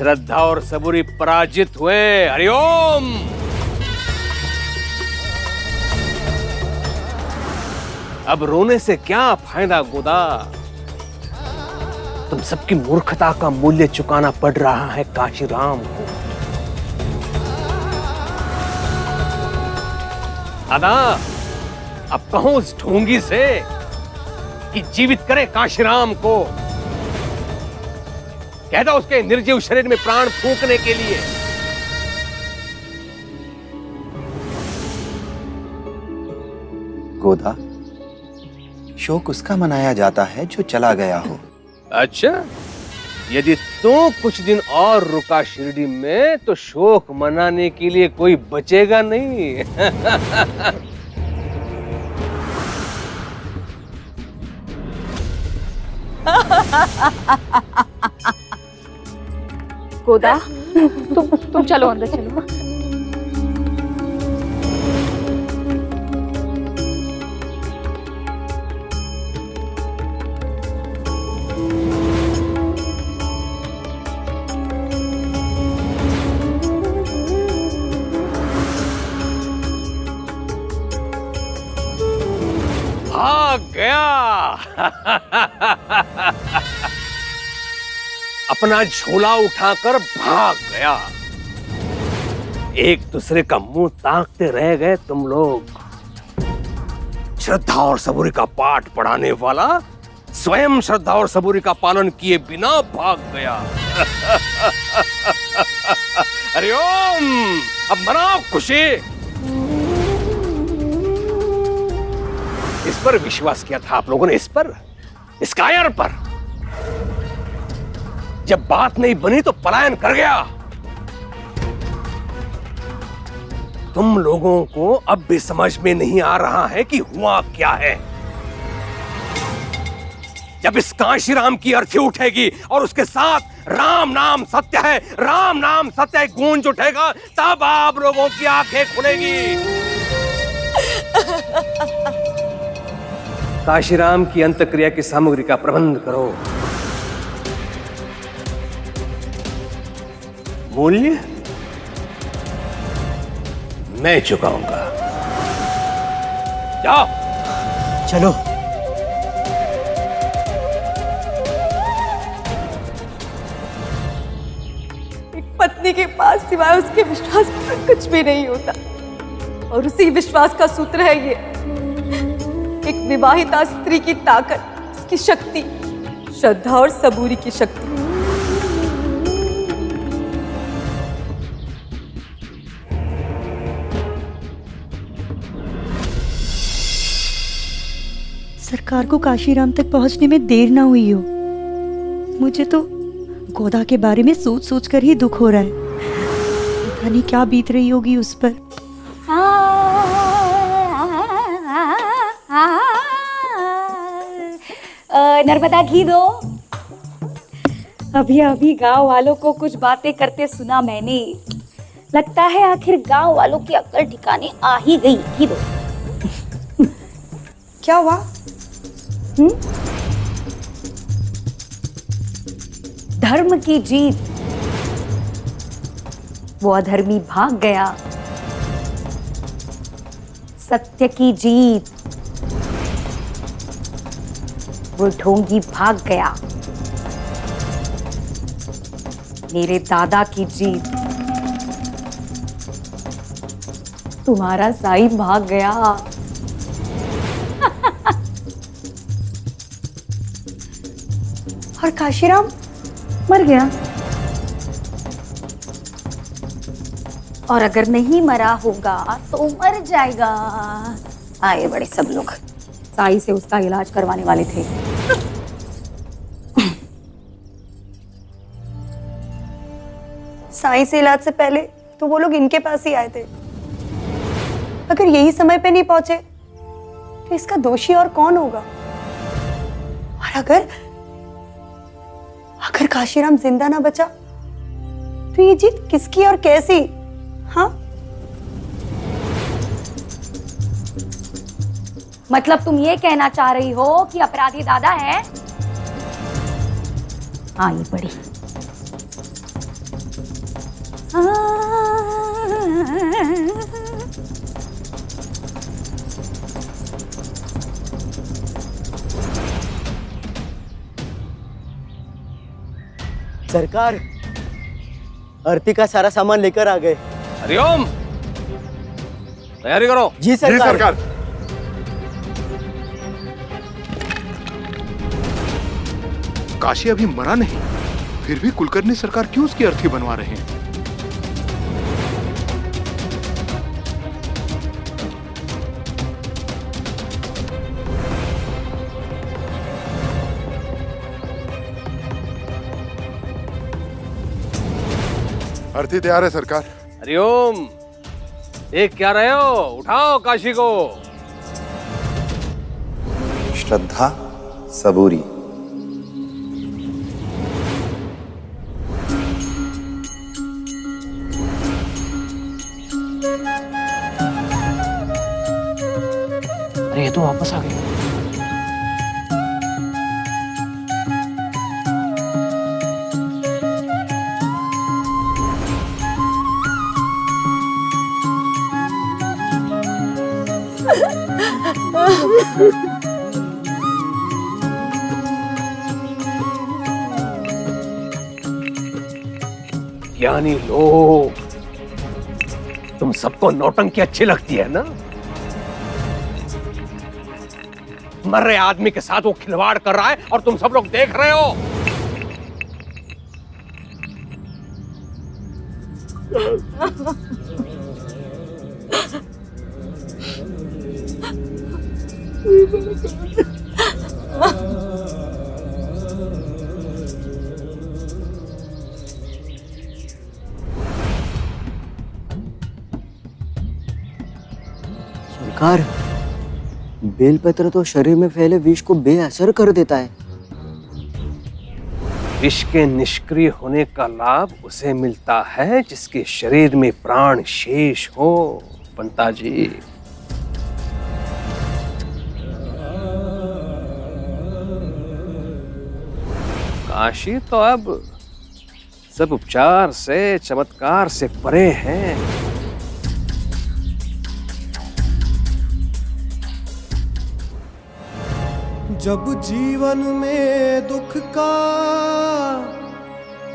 श्रद्धा और सबूरी पराजित हुए। हरिओम। अब रोने से क्या फायदा गोदा? तुम सबकी मूर्खता का मूल्य चुकाना पड़ रहा है काशीराम को। दादा, अब कहो उस ढोंगी से कि जीवित करे काशीराम को। कह दो उसके निर्जीव शरीर में प्राण फूंकने के लिए। गोदा, शोक उसका मनाया जाता है जो चला गया हो। अच्छा, यदि तू कुछ दिन और रुका शिरडी में तो शोक मनाने के लिए कोई बचेगा नहीं। गोदा, तुम चलो अंदर चलो। भाग गया। अपना झोला उठाकर भाग गया। एक दूसरे का मुंह ताकते रह गए तुम लोग। श्रद्धा और सबूरी का पाठ पढ़ाने वाला स्वयं श्रद्धा और सबूरी का पालन किए बिना भाग गया। हरिओम। अब मनाओ खुशी। इस पर विश्वास किया था आप लोगों ने, इस पर, इस कायर पर। जब बात नहीं बनी तो पलायन कर गया। तुम लोगों को अब भी समझ में नहीं आ रहा है कि हुआ क्या है। जब इस काशीराम की अर्थी उठेगी और उसके साथ राम नाम सत्य है, राम नाम सत्य है गूंज उठेगा, तब आप लोगों की आंखें खुलेगी। काशीराम की अंतक्रिया की सामग्री का प्रबंध करो। मूल्य मैं चुकाऊंगा। जाओ। चलो। एक पत्नी के पास सिवाय उसके विश्वास पर कुछ भी नहीं होता, और उसी विश्वास का सूत्र है ये। एक विवाहिता स्त्री की ताकत, उसकी शक्ति, श्रद्धा और सबूरी की शक्ति। सरकार को काशीराम तक पहुंचने में देर ना हुई हो। मुझे तो गोदा के बारे में सोच सोच कर ही दुख हो रहा है। पता नहीं क्या बीत रही होगी उस पर। नर्मदा घी दो। अभी अभी गांव वालों को कुछ बातें करते सुना मैंने। लगता है आखिर गांव वालों की अक्ल ठिकाने आ ही गई। घी दो। क्या हुआ? धर्म की जीत। वो अधर्मी भाग गया। सत्य की जीत। वो ढोंगी भाग गया। मेरे दादा की जीत। तुम्हारा साई भाग गया। और काशीराम मर गया। और अगर नहीं मरा होगा तो मर जाएगा। आए बड़े सब लोग साई से उसका इलाज करवाने वाले थे। साई से इलाज से पहले तो वो लोग इनके पास ही आए थे। अगर यही समय पे नहीं पहुंचे तो इसका दोषी और कौन होगा? और अगर काशीराम जिंदा ना बचा तो ये जीत किसकी और कैसी? हाँ, मतलब तुम ये कहना चाह रही हो कि अपराधी दादा है? हाँ, ये बड़ी सरकार, आरती का सारा सामान लेकर आ गए। हरिओम, तैयारी करो। जी सरकार। काशी अभी मरा नहीं, फिर भी कुलकर्णी सरकार क्यों उसकी अर्थी बनवा रहे हैं? अर्थी तैयार है सरकार। हरिओम, देख क्या रहे हो? उठाओ काशी को। श्रद्धा सबूरी। अरे ये तो वापस आ गए। ज्ञानी लोग, तुम सबको नौटंकी अच्छी लगती है ना? मर रहे आदमी के साथ वो खिलवाड़ कर रहा है और तुम सब लोग देख रहे हो। सरकार, बेलपत्र तो शरीर में फैले विष को बेअसर कर देता है। विष के निष्क्रिय होने का लाभ उसे मिलता है जिसके शरीर में प्राण शेष हो। पंता जी, काशी तो अब सब उपचार से, चमत्कार से परे है। जब जीवन में दुख का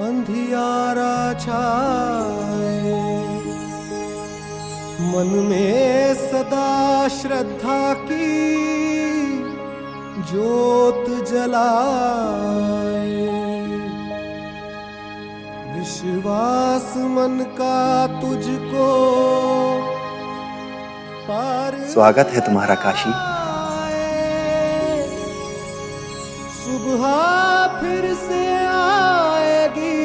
अंधियारा छाए, मन में सदा श्रद्धा की ज्योत जलाए, विश्वास मन का तुझको पार। स्वागत है तुम्हारा काशी। सुबह फिर से आएगी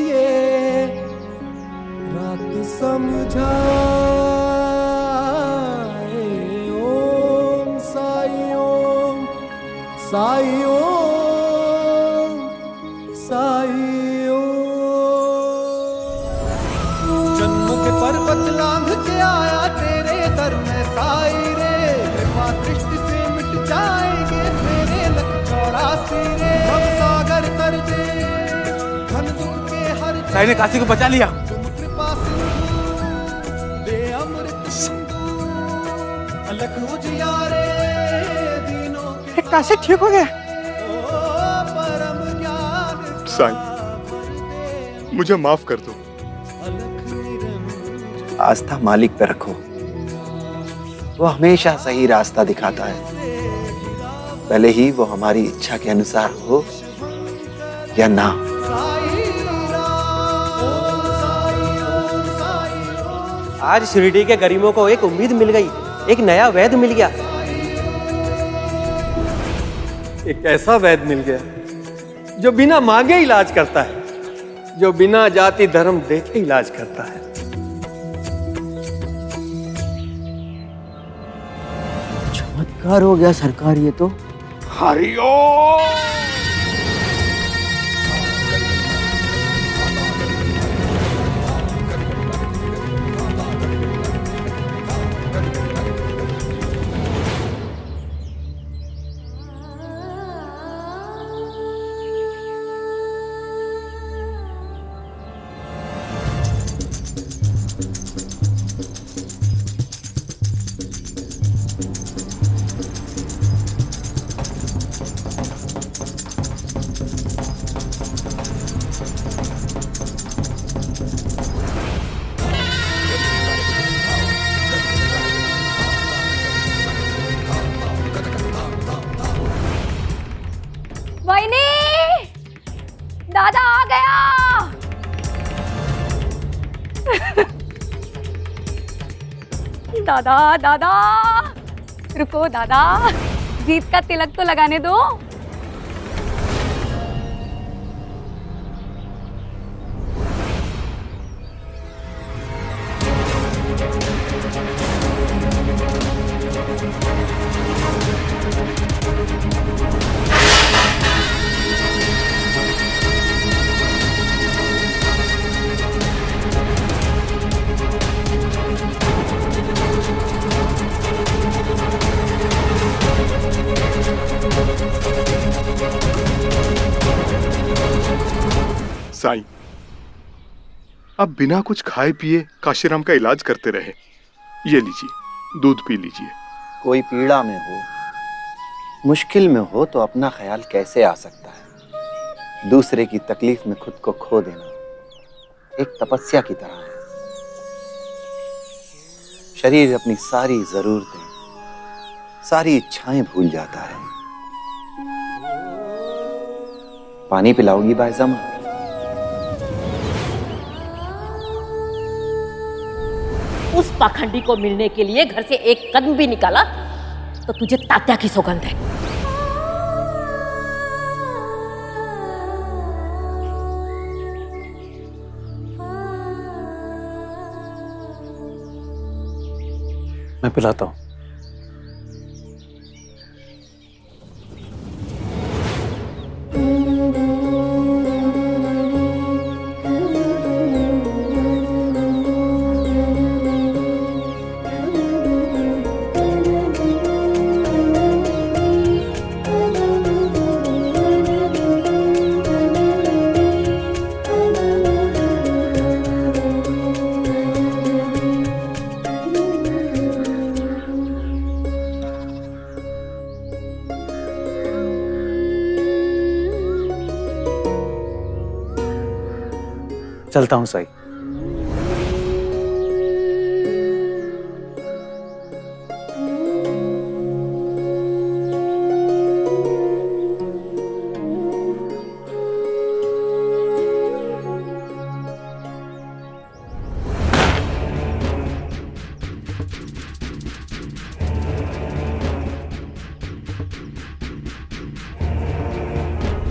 ये रात समझाए। ओम साई ओम, साई ओम, साई ओम। जन्म के पर्वत लांघ के आया तेरे दर में साई रे, कृपा दृष्टि से मिट जाएंगे तेरे लख 84 रे। सागर तर दे धन दुख के हर साई ने काशी को बचा लिया। तुम कृपा सिंधु दे अमृत सिंधु, अलख उजियारे दीनों के। काशी ठीक हो गया। ओ परम ज्ञान साईं, मुझे माफ कर दो। आस्था मालिक पे रखो, वो हमेशा सही रास्ता दिखाता है, भले ही वो हमारी इच्छा के अनुसार हो या ना। आज शिरडी के गरीबों को एक उम्मीद मिल गई, एक नया वैद्य मिल गया। एक ऐसा वैद्य मिल गया जो बिना मांगे इलाज करता है, जो बिना जाति धर्म देखे इलाज करता है। चमत्कार हो गया सरकार ये तो। हरिओम। दादा आ गया। दादा दादा रुको दादा, जीत का तिलक तो लगाने दो। साईं, अब बिना कुछ खाए पिए काशीराम का इलाज करते रहे। ये लीजिए, दूध पी लीजिए। कोई पीड़ा में हो, मुश्किल में हो तो अपना ख्याल कैसे आ सकता है। दूसरे की तकलीफ में खुद को खो देना एक तपस्या की तरह है। शरीर अपनी सारी जरूरतें, सारी इच्छाएं भूल जाता है। पानी पिलाओगी बायज़मा? उस पाखंडी को मिलने के लिए घर से एक कदम भी निकाला तो तुझे तात्या की सौगंध है। मैं पिलाता हूं। चलता हूं साईं।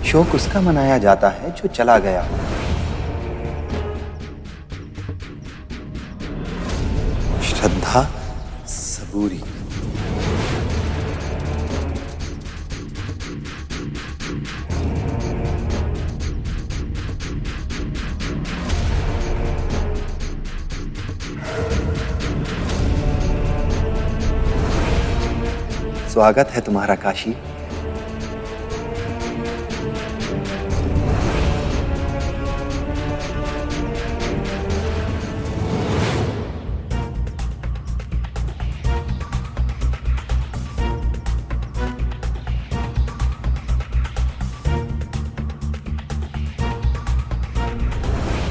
शोक उसका मनाया जाता है जो चला गया। श्रद्धा सबूरी। स्वागत है तुम्हारा काशी।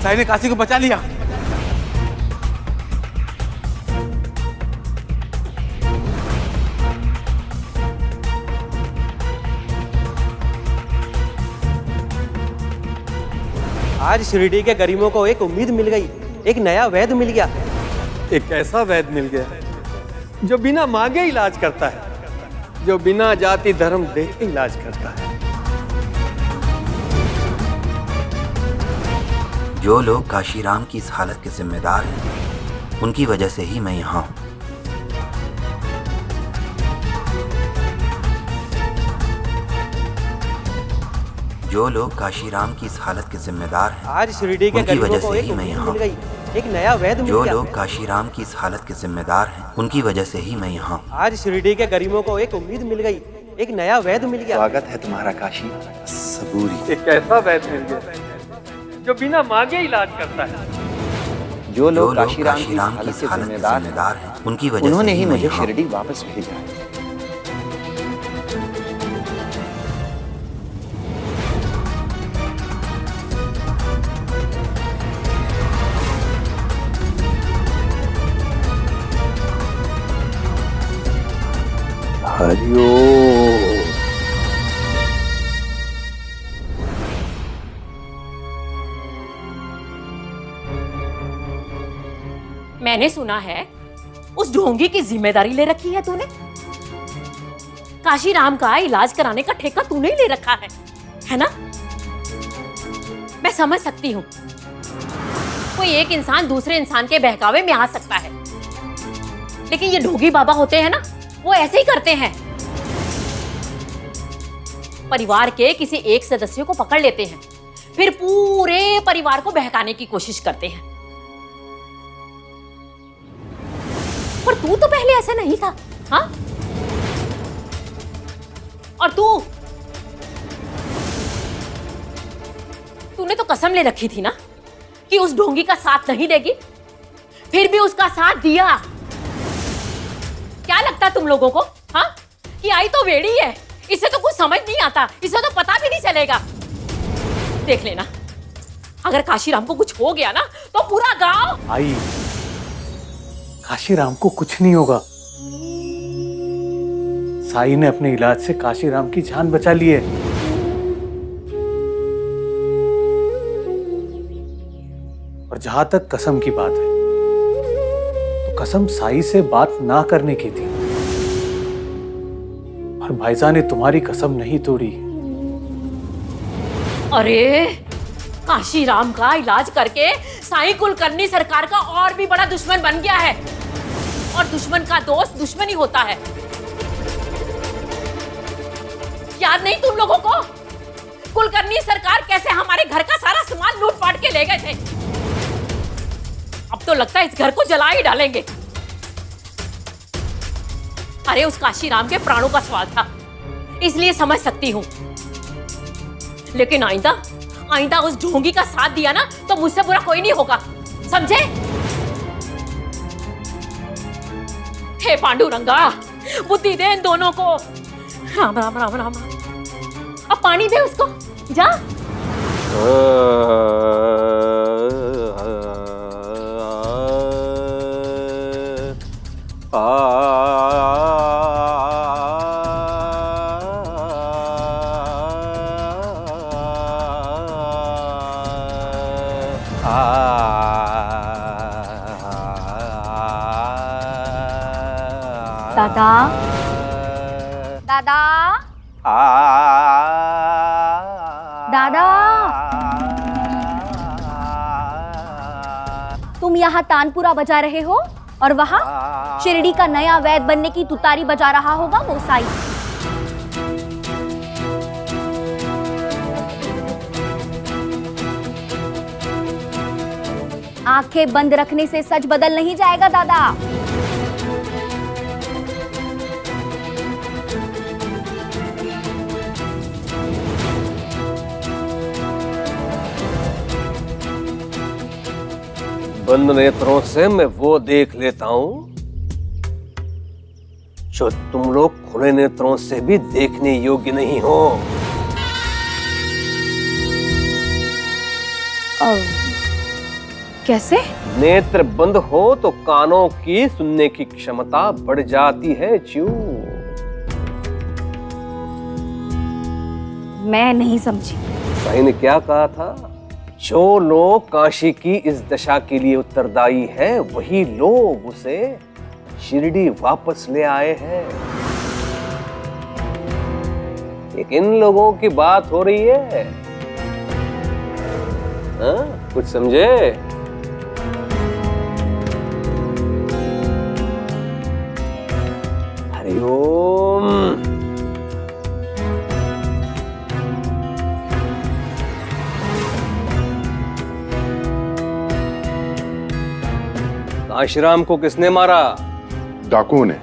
साईं ने काशी को बचा लिया। आज शिरडी के गरीबों को एक उम्मीद मिल गई, एक नया वैद्य मिल गया। एक ऐसा वैद्य मिल गया जो बिना मांगे इलाज करता है, जो बिना जाति धर्म देखे इलाज करता है। जो लोग काशीराम की इस हालत के जिम्मेदार हैं, उनकी वजह से ही मैं यहाँ हूँ। जो लोग काशीराम की इस हालत के जिम्मेदार हैं, आज शिरडी के उनकी वजह गरीबों को से एक ही मैं उम्मीद यहाँ मिल गई, एक नया वैद्य मिल जो गया। लोग काशीराम की इस हालत के जिम्मेदार हैं, उनकी वजह से ही मैं यहाँ हूँ। आज शिरडी के गरीबों को एक उम्मीद मिल गई, एक नया वैद्य मिल गया। स्वागत है तुम्हारा काशी सबूरी। एक ऐसा वैद्य मिल गया जो बिना मांगे इलाज करता है। जो लोग काशीराम काशीराम की की इस इस हालत के जिम्मेदार हैं, उनकी वजह से उन्होंने ही मैं मुझे यहाँ हूँ। शिरडी वापस भेजा है। हरिओम। मैंने सुना है उस ढोंगी की जिम्मेदारी ले रखी है तूने। काशीराम का इलाज कराने का ठेका तूने ही ले रखा है ना? मैं समझ सकती हूँ कोई एक इंसान दूसरे इंसान के बहकावे में आ सकता है, लेकिन ये ढोंगी बाबा होते हैं ना, वो ऐसे ही करते हैं। परिवार के किसी एक सदस्य को पकड़ लेते हैं, फिर पूरे परिवार को बहकाने की कोशिश करते हैं। पर तू तो पहले ऐसा नहीं था, हाँ? और तूने तो कसम ले रखी थी ना कि उस ढोंगी का साथ नहीं देगी, फिर भी उसका साथ दिया। क्या लगता तुम लोगों को, हाँ? कि आई तो वेड़ी है, इसे तो कुछ समझ नहीं आता, इसे तो पता भी नहीं चलेगा। देख लेना, अगर काशीराम को कुछ हो गया ना तो पूरा गांव। आई, काशीराम को कुछ नहीं होगा। साई ने अपने इलाज से काशीराम की जान बचा ली है। और जहां तक कसम की बात है, तो कसम साई से बात ना करने की थी, और भाईजान ने तुम्हारी कसम नहीं तोड़ी। अरे काशीराम का इलाज करके साई कुलकर्णी सरकार का और भी बड़ा दुश्मन बन गया है, और दुश्मन का दोस्त दुश्मन ही होता है। याद नहीं तुम लोगों को कुलकर्णी सरकार कैसे हमारे घर का सारा सामान लूट पाट के ले गए थे? अब तो लगता है इस घर को जला ही डालेंगे। अरे उस काशीराम के प्राणों का सवाल था, इसलिए समझ सकती हूं, लेकिन आइंदा उस ढोंगी का साथ दिया ना तो मुझसे बुरा कोई नहीं होगा, समझे? हे पांडुरंगा, बुद्धि दे इन दोनों को। राम राम राम राम। अब पानी दे उसको, जा। दादा, दादा, दादा, तुम यहाँ तानपुरा बजा रहे हो और वहाँ शिरडी का नया वैद बनने की तुतारी बजा रहा होगा वो साई। आंखें बंद रखने से सच बदल नहीं जाएगा दादा। बंद नेत्रों से मैं वो देख लेता हूं जो तुम लोग खुले नेत्रों से भी देखने योग्य नहीं हो। कैसे? नेत्र बंद हो तो कानों की सुनने की क्षमता बढ़ जाती है। च्यू, मैं नहीं समझी। साई ने क्या कहा था? जो लोग काशी की इस दशा के लिए उत्तरदायी है, वही लोग उसे शिरडी वापस ले आए हैं। एक इन लोगों की बात हो रही है, हाँ? कुछ समझे? हरिओम। काशीराम को किसने मारा? डाकुओं ने।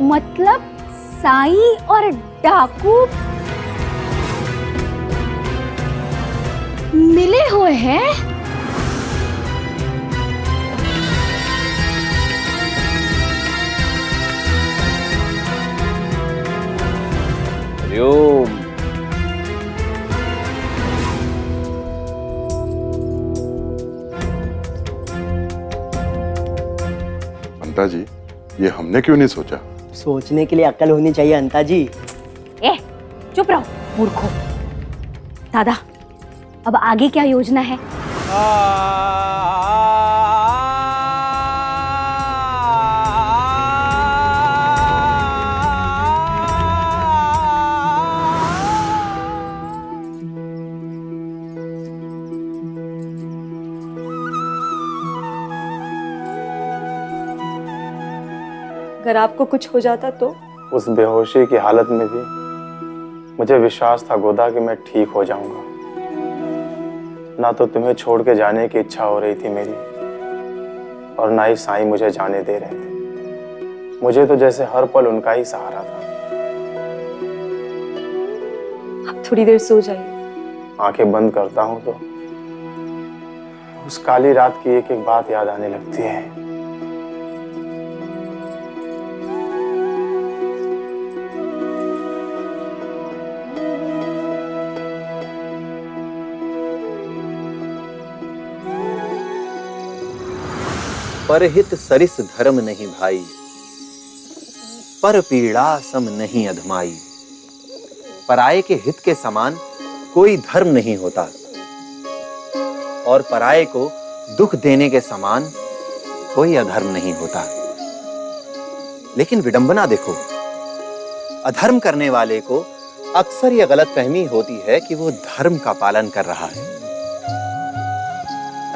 मतलब साई और डाकू मिले हुए हैं? हरिओम। अंता जी, ये हमने क्यों नहीं सोचा? सोचने के लिए अक्ल होनी चाहिए अंता जी। ए, चुप रहो मूर्खो। दादा, अब आगे क्या योजना है? अगर आपको कुछ हो जाता तो? उस बेहोशी की हालत में भी मुझे विश्वास था गोदा कि मैं ठीक हो जाऊंगा। ना तो तुम्हें छोड़ के जाने की इच्छा हो रही थी मेरी, और ना ही साईं मुझे जाने दे रहे थे। मुझे तो जैसे हर पल उनका ही सहारा था। आप थोड़ी देर सो जाइए। आंखें बंद करता हूं तो उस काली रात की एक एक बात याद आने लगती है। परहित सरिस धर्म नहीं भाई, पर पीड़ा सम नहीं अधमाई। पराये के हित के समान कोई धर्म नहीं होता, और पराये को दुख देने के समान कोई अधर्म नहीं होता। लेकिन विडंबना देखो, अधर्म करने वाले को अक्सर यह गलतफहमी होती है कि वो धर्म का पालन कर रहा है।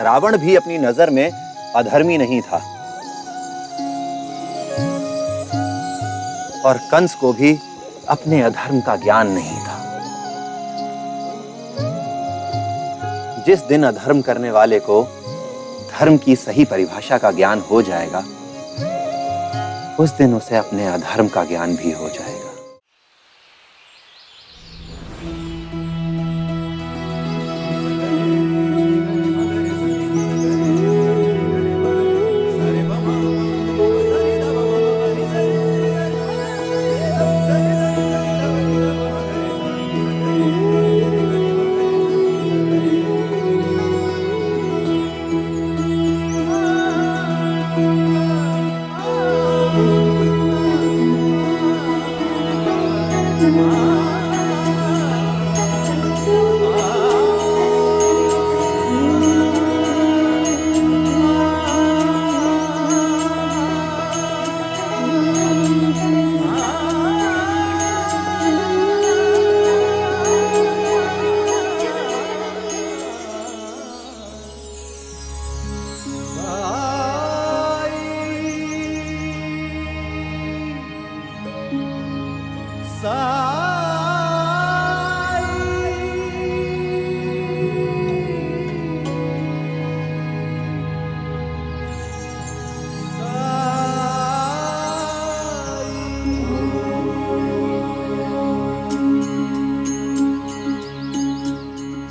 रावण भी अपनी नजर में अधर्मी नहीं था, और कंस को भी अपने अधर्म का ज्ञान नहीं था। जिस दिन अधर्म करने वाले को धर्म की सही परिभाषा का ज्ञान हो जाएगा, उस दिन उसे अपने अधर्म का ज्ञान भी हो जाएगा।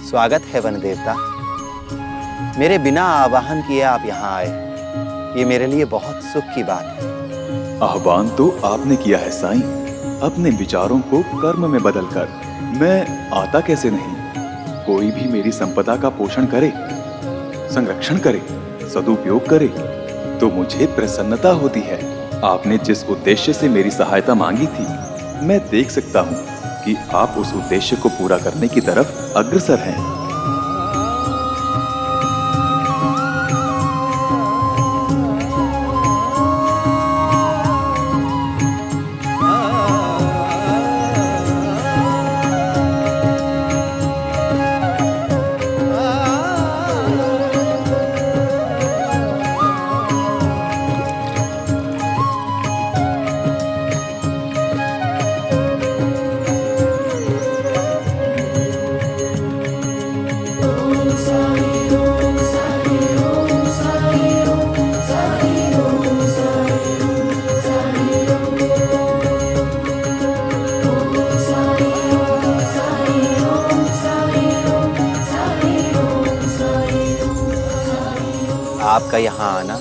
स्वागत है वन देवता। मेरे बिना आवाहन किए आप यहाँ आए, ये मेरे लिए बहुत सुख की बात है। आह्वान तो आपने किया है साईं, अपने विचारों को कर्म में बदलकर। मैं आता कैसे नहीं। कोई भी मेरी संपदा का पोषण करे, संरक्षण करे, सदुपयोग करे तो मुझे प्रसन्नता होती है। आपने जिस उद्देश्य से मेरी सहायता मांगी थी, मैं देख सकता हूँ कि आप उस उद्देश्य को पूरा करने की तरफ अग्रसर हैं। आपका यहाँ आना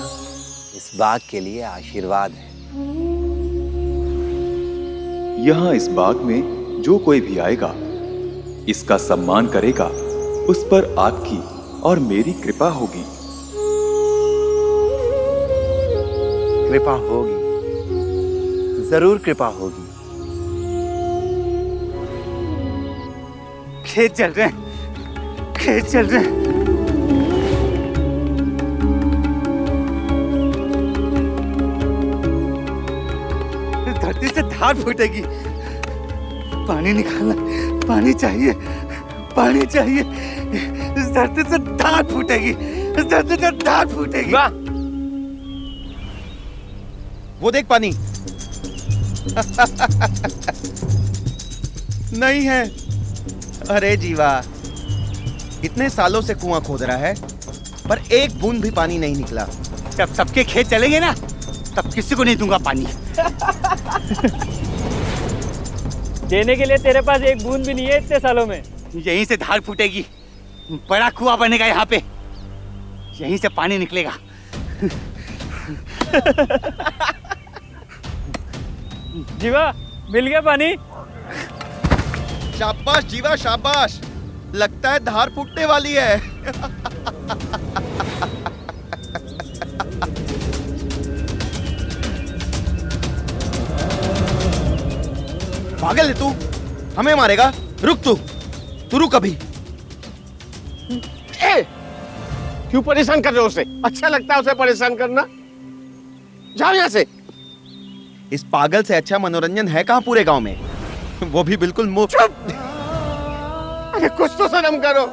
इस बाग के लिए आशीर्वाद है। यहाँ इस बाग में जो कोई भी आएगा, इसका सम्मान करेगा, उस पर आपकी और मेरी कृपा होगी। कृपा होगी, जरूर कृपा होगी। खेत जल रहे हैं, खेत चल रहे हैं। धरती से धार फूटेगी। पानी निकालना, पानी चाहिए, पानी चाहिए। इस धरती से धार फूटेगी, इस धरती से धार फूटेगी। वो देख पानी। नहीं है। अरे जीवा, इतने सालों से कुआं खोद रहा है पर एक बूंद भी पानी नहीं निकला। जब सबके खेत चलेंगे ना, तब किसी को नहीं दूंगा पानी। देने के लिए तेरे पास एक बूंद भी नहीं है इतने सालों में। यहीं से धार फूटेगी, बड़ा कुआं बनेगा यहाँ पे, यहीं से पानी निकलेगा। जीवा, मिल गया पानी? शाबाश जीवा, शाबाश। लगता है धार फूटने वाली है। पागल है तू, हमें मारेगा? रुक तू रुक अभी। क्यों परेशान कर रहे हो उसे? अच्छा लगता है उसे परेशान करना? जाओ यहाँ से। इस पागल से अच्छा मनोरंजन है कहाँ पूरे गांव में, वो भी बिल्कुल मुफ्त। अरे कुछ तो शर्म करो।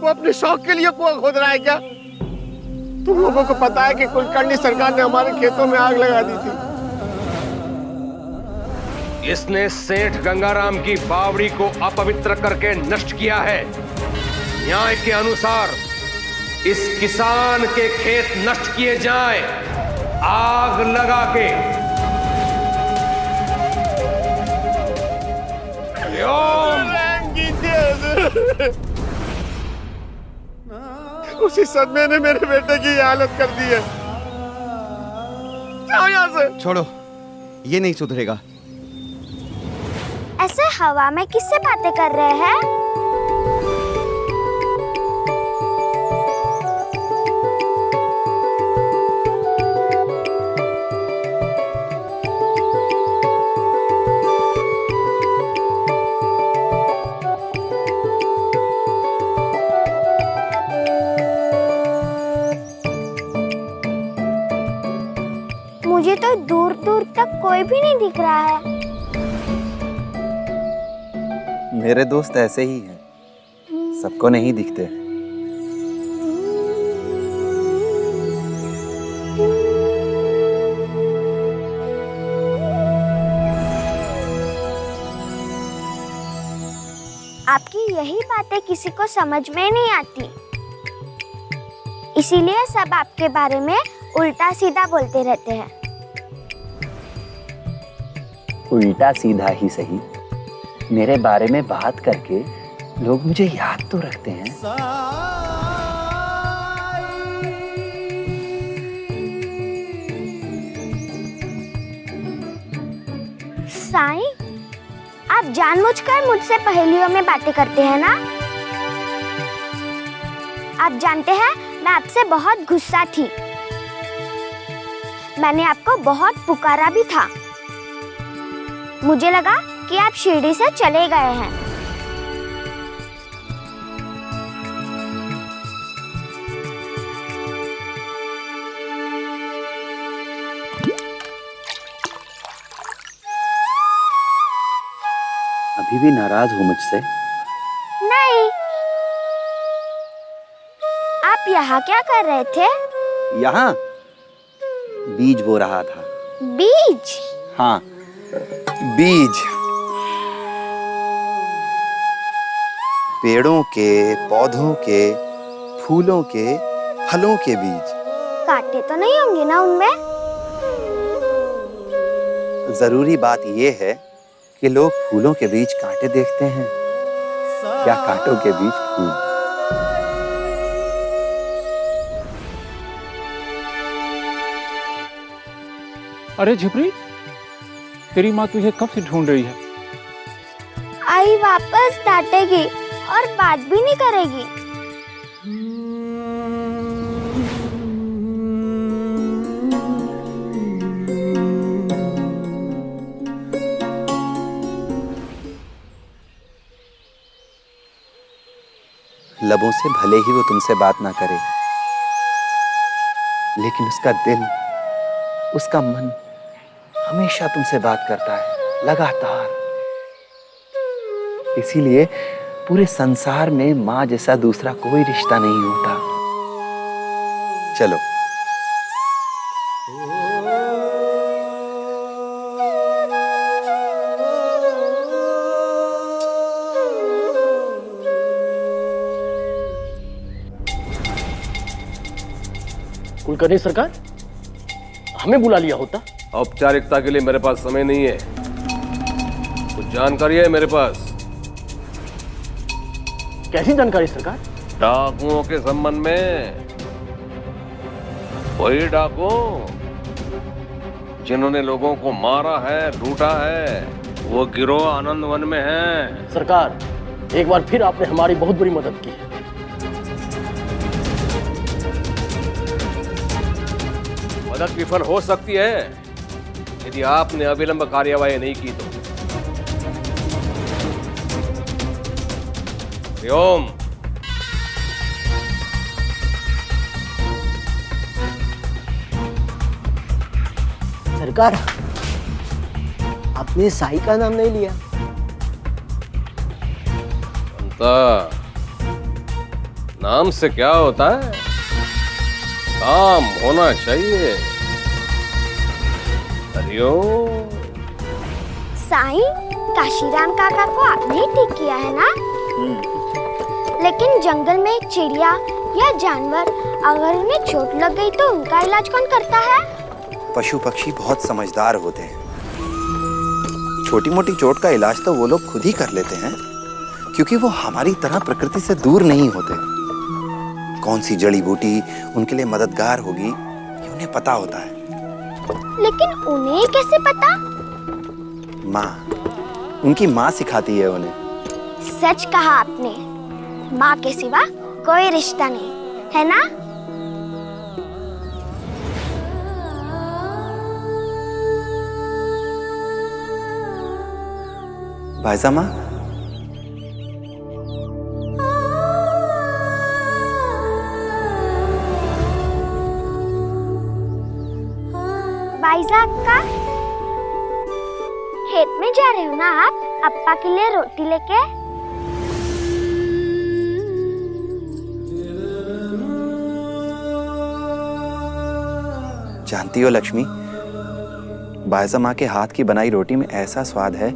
वो अपने शौक के लिए कुआं खोद रहा है क्या? तुम लोगों को पता है कि कुलकर्णी सरकार ने हमारे खेतों में आग लगा दी थी। इसने सेठ गंगाराम की बावड़ी को अपवित्र करके नष्ट किया है। न्याय के अनुसार इस किसान के खेत नष्ट किए जाएं, आग लगा के। उसी सदमे ने मेरे बेटे की हालत कर दी है। जाओ यहाँ से। छोड़ो, ये नहीं सुधरेगा। ऐसे हवा में किससे बातें कर रहे हैं? मुझे तो दूर दूर तक कोई भी नहीं दिख रहा है। मेरे दोस्त ऐसे ही हैं, सबको नहीं दिखते। आपकी यही बातें किसी को समझ में नहीं आती, इसीलिए सब आपके बारे में उल्टा सीधा बोलते रहते हैं। उल्टा सीधा ही सही, मेरे बारे में बात करके लोग मुझे याद तो रखते हैं। साईं, आप जानबूझकर मुझसे पहेलियों में बातें करते हैं ना? आप जानते हैं, मैं आपसे बहुत गुस्सा थी। मैंने आपको बहुत पुकारा भी था। मुझे लगा कि आप शिरडी से चले गए हैं। अभी भी नाराज हो मुझसे? नहीं। आप यहाँ क्या कर रहे थे? यहाँ बीज बो रहा था। बीज? हाँ, बीज। पेड़ों के, पौधों के, फूलों के, फलों के बीज। कांटे तो नहीं होंगे ना उनमें? जरूरी बात यह है कि लोग फूलों के बीच कांटे देखते हैं या कांटों के बीच फूल। अरे झिपरी, तेरी माँ तुझे कब से ढूंढ रही है? आई वापस डांटेगी और बात भी नहीं करेगी। लबों से भले ही वो तुमसे बात ना करे, लेकिन उसका दिल, उसका मन हमेशा तुमसे बात करता है, लगातार। इसीलिए पूरे संसार में माँ जैसा दूसरा कोई रिश्ता नहीं होता। चलो। कुलकर्णी सरकार, हमें बुला लिया होता। औपचारिकता के लिए मेरे पास समय नहीं है। कुछ जानकारी है मेरे पास। कैसी जानकारी सरकार? डाकुओं के संबंध में। वही डाकू जिन्होंने लोगों को मारा है, लूटा है, वो गिरोह आनंद वन में है। सरकार, एक बार फिर आपने हमारी बहुत बड़ी मदद की है। मदद विफल हो सकती है यदि आपने अविलंब कार्यवाही नहीं की तो। हरिओम। सरकार, आपने साई का नाम नहीं लिया। नाम से क्या होता है? काम होना चाहिए। हरिओम। साईं, काशीराम काका को आपने ही ठीक किया है ना? लेकिन जंगल में एक चिड़िया या जानवर अगर उन्हें चोट लग गई तो उनका इलाज कौन करता है? पशु पक्षी बहुत समझदार होते हैं। छोटी मोटी चोट का इलाज तो वो लोग खुद ही कर लेते हैं, क्योंकि वो हमारी तरह प्रकृति से दूर नहीं होते। कौन सी जड़ी बूटी उनके लिए मददगार होगी ये उन्हें पता होता है। लेकिन उन्हें कैसे पता? माँ, उनकी माँ सिखाती है उन्हें। सच कहा आपने, माँ के सिवा कोई रिश्ता नहीं, है ना? भाईसा माँ, भाईसा का खेत में जा रहे हो ना आप, अप्पा के लिए रोटी लेके? जानती हो लक्ष्मी, बायजा माँ के हाथ की बनाई रोटी में ऐसा स्वाद है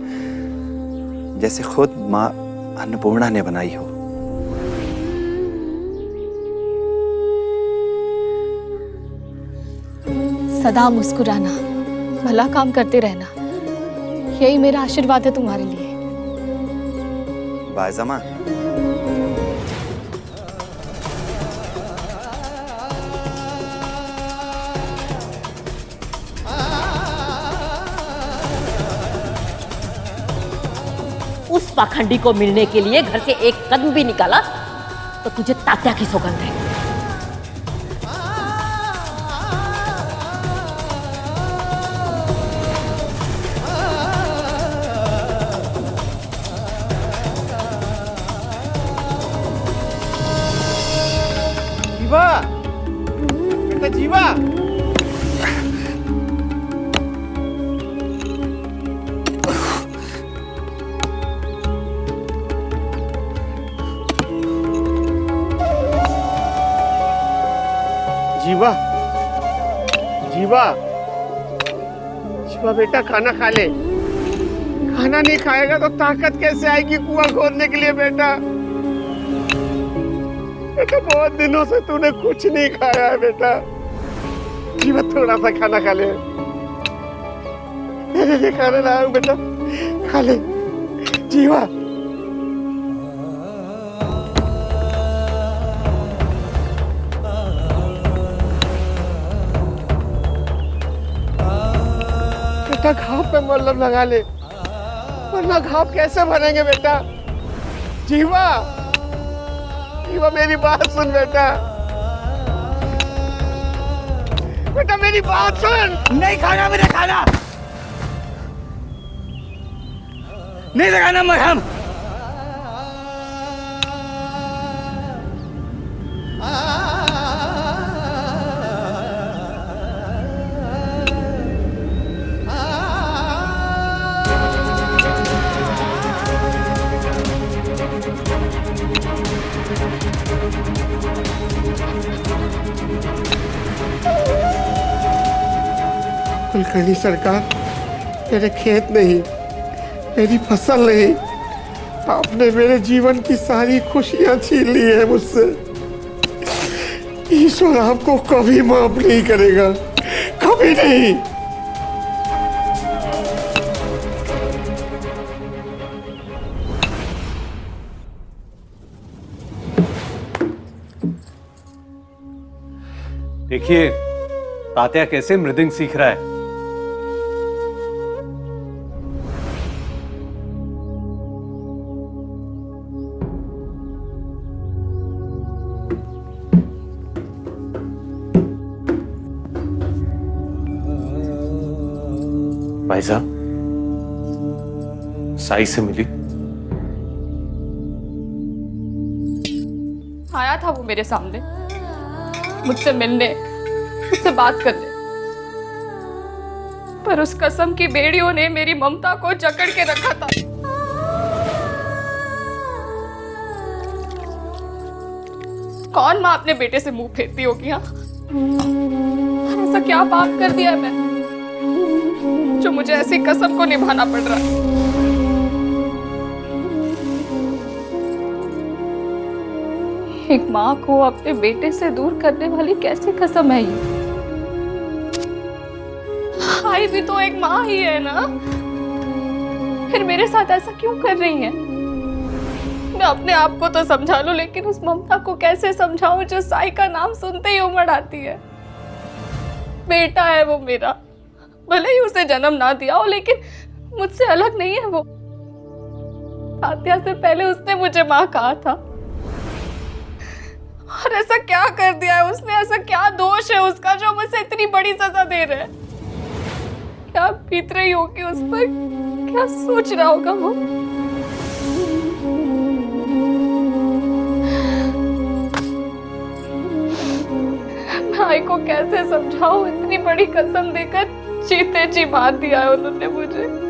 जैसे खुद माँ अन्नपूर्णा ने बनाई हो। सदा मुस्कुराना, भला काम करते रहना, यही मेरा आशीर्वाद है तुम्हारे लिए। बायजा माँ, उस पाखंडी को मिलने के लिए घर से एक कदम भी निकाला तो तुझे तात्या की सौगंध है। जीवा, बेटा जीवा। जीवा, जीवा, जीवा बेटा खाना खा ले। खाना नहीं खाएगा तो ताकत कैसे आएगी कुआं खोदने के लिए बेटा? बेटा बहुत दिनों से तूने कुछ नहीं खाया है बेटा। जीवा थोड़ा सा खाना खा ले। तेरे लिए खाना लाया हूं बेटा, खा ले। जीवा, घाव पे मल्लम लगा ले, वरना घाव कैसे भरेंगे बेटा? जीवा, जीवा मेरी बात सुन बेटा। बेटा मेरी बात सुन। नहीं खाना मेरा खाना, नहीं लगाना मरहम। नहीं सरकार, मेरे खेत नहीं, मेरी फसल नहीं, आपने मेरे जीवन की सारी खुशियां छीन ली है मुझसे। ईश्वर आपको कभी माफ नहीं करेगा, कभी नहीं। देखिए तात्या कैसे मृदंग सीख रहा है। भाई साहब, साई से मिली? आया था वो मेरे सामने, मुझसे मिलने, मुझसे बात करने, पर उस कसम की बेड़ियों ने मेरी ममता को जकड़ के रखा था। कौन माँ अपने बेटे से मुंह फेरती होगी? हाँ, ऐसा क्या पाप कर दिया है मैं जो मुझे ऐसी कसम को निभाना पड़ रहा है? एक माँ को अपने बेटे से दूर करने वाली कैसी कसम है ये? आई भी तो एक माँ ही है ना, फिर मेरे साथ ऐसा क्यों कर रही है? मैं अपने आप को तो समझा लूं, लेकिन उस ममता को कैसे समझाऊं जो साई का नाम सुनते ही उमड़ आती है? बेटा है वो मेरा, भले ही उसे जन्म ना दिया हो, लेकिन मुझसे अलग नहीं है वो। तात्या से पहले उसने मुझे माँ कहा था, और ऐसा क्या कर दिया है उसने? ऐसा क्या दोष है उसका जो मुझे इतनी बड़ी सजा दे रहा है? क्या बीत रही होगी उस पर, क्या सोच रहा होगा वो? भाई को कैसे समझाऊं? इतनी बड़ी कसम देकर जीते जी मार दिया है उन्होंने मुझे।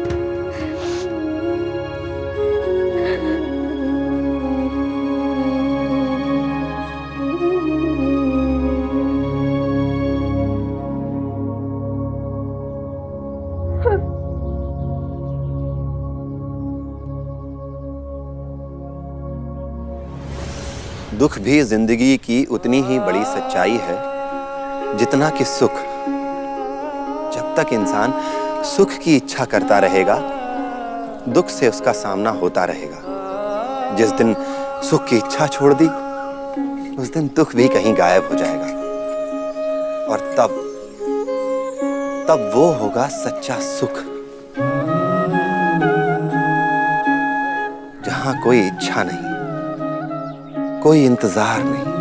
दुख भी जिंदगी की उतनी ही बड़ी सच्चाई है जितना कि सुख। जब तक इंसान सुख की इच्छा करता रहेगा, दुख से उसका सामना होता रहेगा। जिस दिन सुख की इच्छा छोड़ दी, उस दिन दुख भी कहीं गायब हो जाएगा, और तब वो होगा सच्चा सुख, जहां कोई इच्छा नहीं, कोई इंतजार नहीं।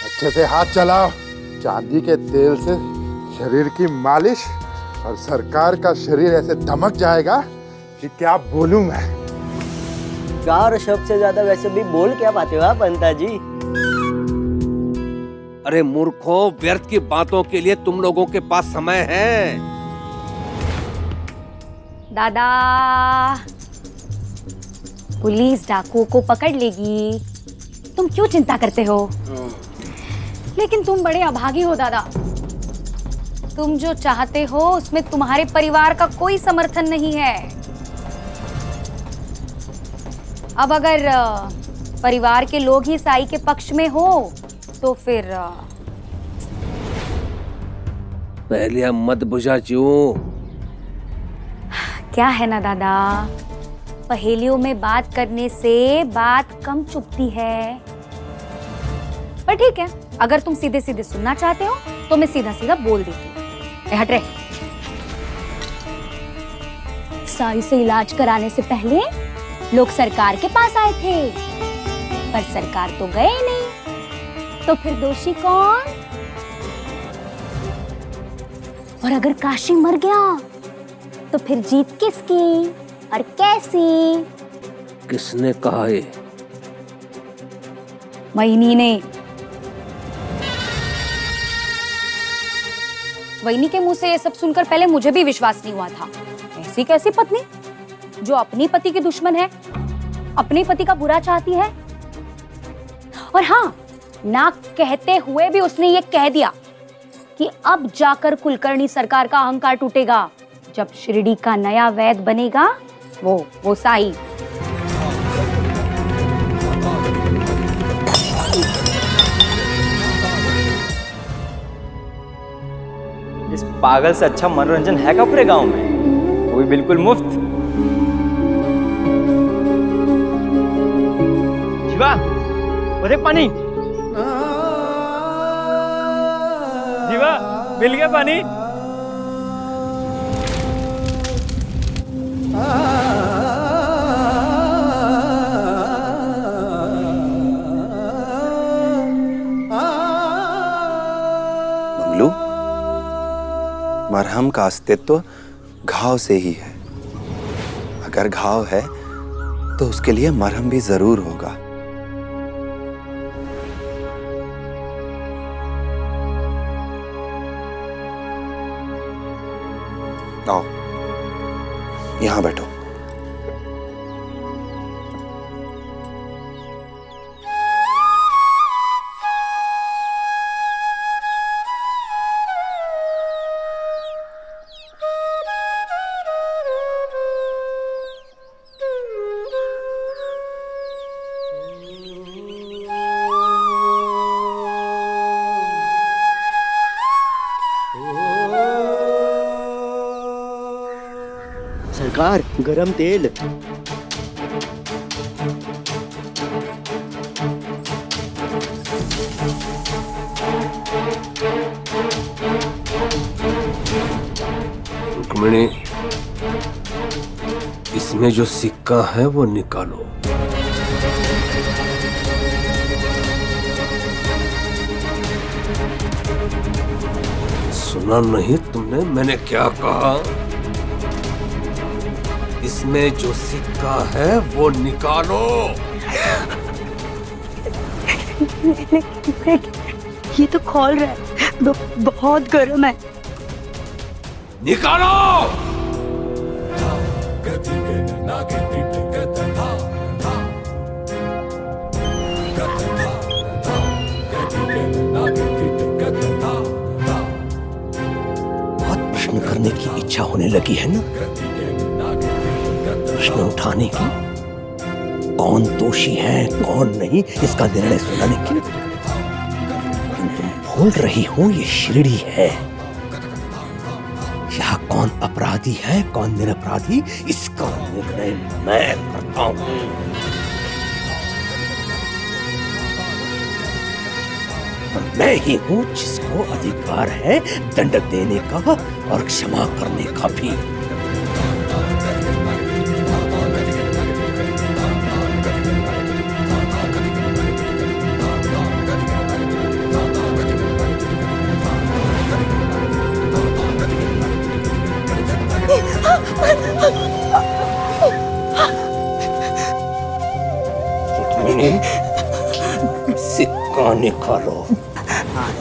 अच्छे से हाथ चलाओ। चांदी के तेल से शरीर की मालिश, और सरकार का शरीर ऐसे दमक जाएगा कि क्या बोलूं मैं। 4 शब्द से ज्यादा वैसे भी बोल क्या पाते हो आप पंता जी? अरे मूर्खों, व्यर्थ की बातों के लिए तुम लोगों के पास समय है। दादा, पुलिस डाकुओं को पकड़ लेगी, तुम क्यों चिंता करते हो? लेकिन तुम बड़े अभागी हो दादा। तुम जो चाहते हो उसमें तुम्हारे परिवार का कोई समर्थन नहीं है। अब अगर परिवार के लोग ही साई के पक्ष में हो तो फिर पहले मत बुझा क्यों? क्या है ना दादा, पहेलियों में बात करने से बात कम चुभती है। पर ठीक है, अगर तुम सीधे सीधे सुनना चाहते हो तो मैं सीधा सीधा बोल देती हूँ। हट रे। साई से इलाज कराने से पहले लोग सरकार के पास आए थे, पर सरकार तो गए नहीं, तो फिर दोषी कौन? और अगर काशी मर गया तो फिर जीत किसकी और कैसी? किसने कहा ये? वहीनी ने। वहीनी के मुंह से ये सब सुनकर पहले मुझे भी विश्वास नहीं हुआ था। ऐसी कैसी पत्नी जो अपनी पति की दुश्मन है, अपने पति का बुरा चाहती है। और हाँ, ना कहते हुए भी उसने ये कह दिया कि अब जाकर कुलकर्णी सरकार का अहंकार टूटेगा जब शिरडी का नया वैद बनेगा वो साई। इस पागल से अच्छा मनोरंजन है क्या पूरे गांव में? वो भी बिल्कुल मुफ्त। जीवा, अरे पानी। जीवा, मिल गया पानी? बबलू, मरहम का अस्तित्व घाव से ही है। अगर घाव है तो उसके लिए मरहम भी जरूर होगा। आओ, यहां बैठो। सरकार, गरम तेल। रुक्मिणी, इसमें जो सिक्का है वो निकालो। सुना नहीं तुमने मैंने क्या कहा? इसमें जो सिक्का है वो निकालो। ये तो खोल रहा है, बहुत गर्म है। निकालो। बहुत प्रश्न करने की इच्छा होने लगी है ना? प्रश्न उठाने की, कौन दोषी है कौन नहीं इसका निर्णय सुनाने की। भूल रही हूं ये शिरडी है। यहाँ कौन अपराधी है कौन निरपराधी इसका निर्णय मैं करता हूं। मैं ही हूं जिसको अधिकार है दंड देने का और क्षमा करने का भी। सिक्का निकालो।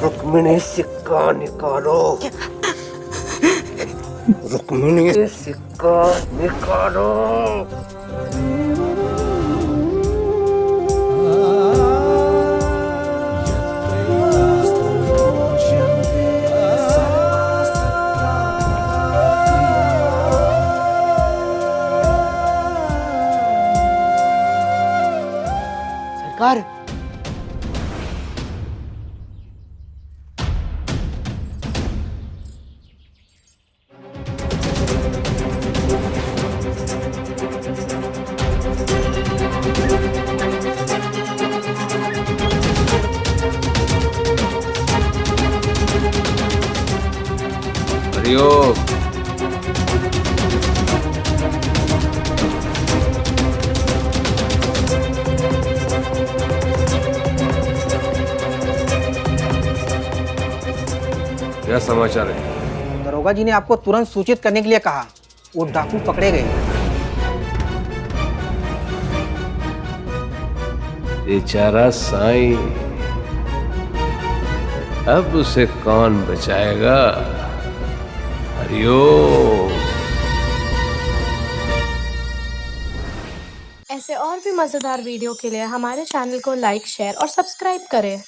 रुक्मिणी, सिक्का निकालो। रुक्मिणी, सिक्का निकालो। सरकार, हरिओम। क्या समाचार है? दरोगा जी ने आपको तुरंत सूचित करने के लिए कहा। वो डाकू पकड़े गए। बेचारा साईं, अब उसे कौन बचाएगा? हरिओम। ऐसे और भी मजेदार वीडियो के लिए हमारे चैनल को लाइक, शेयर और सब्सक्राइब करें।